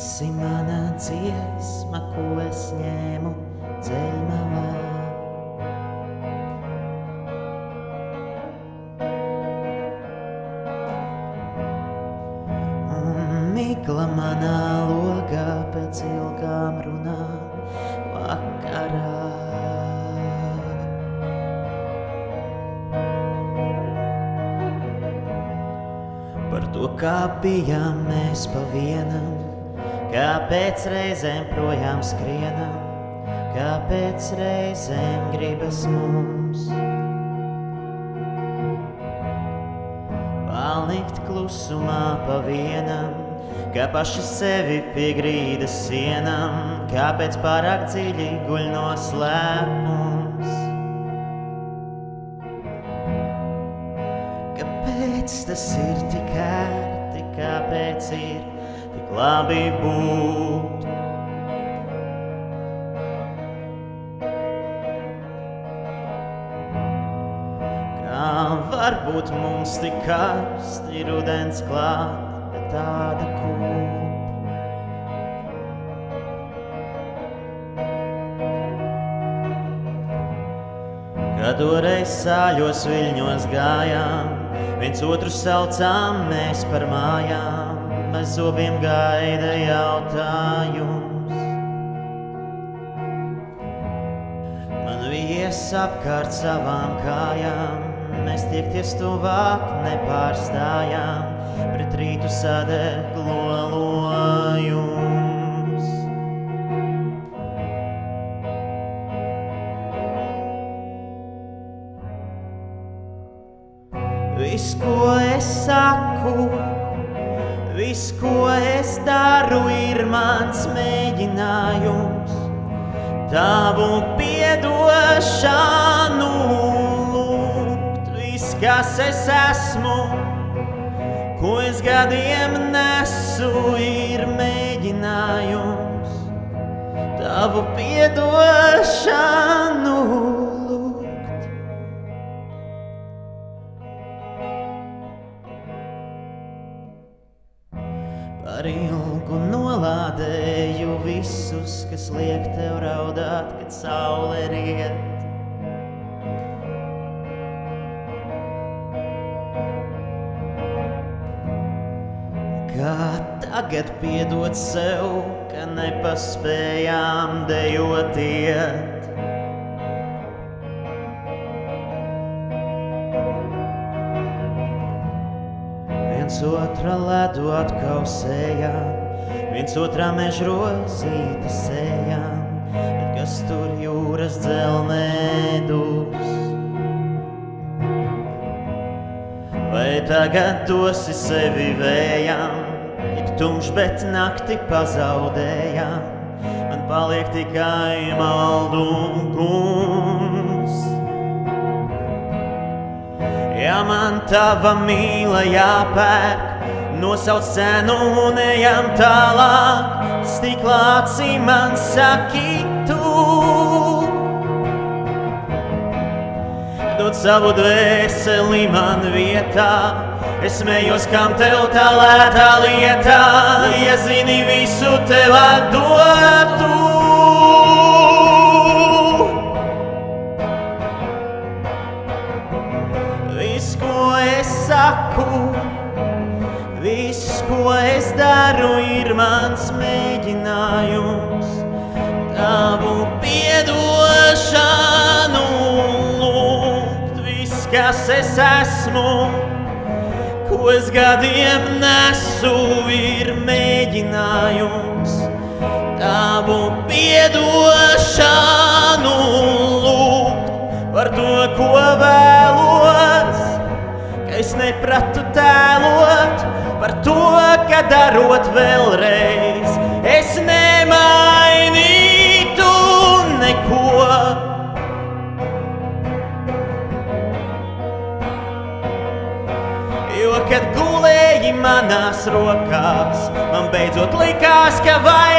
esi mana dziesma, ko es ņēmu ceļmalā. Un migla manā logā pēc ilgām runām vakarā. Par to, kā bijām mēs pa vienam, kāpēc reizēm projām skrienam, kāpēc reizēm gribas mums palikt klusumā pa vienam, kā paši sevi pie grīdas sienam, kāpēc pārāk dziļi guļ noslēpums. Kāpēc tas ir tik ērti, kāpēc ir tik labi būt? Kā var būt mums tik karsti rudens klāt, bet tāda kūpa? Kad toreiz sāļos viļņos gājām, viens otru saucām mēs par mājām, bez zobiem gaida jautājums. Man vies apkārt savām kājām, mēs tiekties tuvāk nepārstājām, pret rītu sadeg lolojums. Viss, ko es saku, viss, ko es daru, ir mans mēģinājums tavu piedošanu lūgt. Viss, kas es esmu, ko es gadiem nesu, ir mēģinājums tavu piedošanu lūgt. Par ilgu nolādēju visus, kas liek tev raudāt, kad saule riet. Kā tagad piedot sev, ka nepaspējām dejot iet. Viens otra ledu atkausējām, viens otrā mežrozīti sējām, bet kas tur jūras dzelmēdus? Vai tagad dosi sevi vējām, ir tumšs, bet nakti pazaudējām, man paliek tikai maldugums. Ja man tava mīla jāpērk, nosauc cenu un ejam tālāk, stiklā acīm man saki tu. Dod savu dvēseli man vietā, es smējos, kam tev tā lētā lietā, ja zini visu tev atdotu. Viss, ko es saku, viss, ko es daru, ir mans mēģinājums tavu piedošanu lūgt. Viss, kas es esmu, ko es gadiem nesu, ir mēģinājums tavu piedošanu lūgt. Par to, ko vēlos, ka es nepratu tēlot, par to, ka darot vēlreiz, es nemainītu neko. Jo, kad gulēji manās rokās, man beidzot likās, ka vajag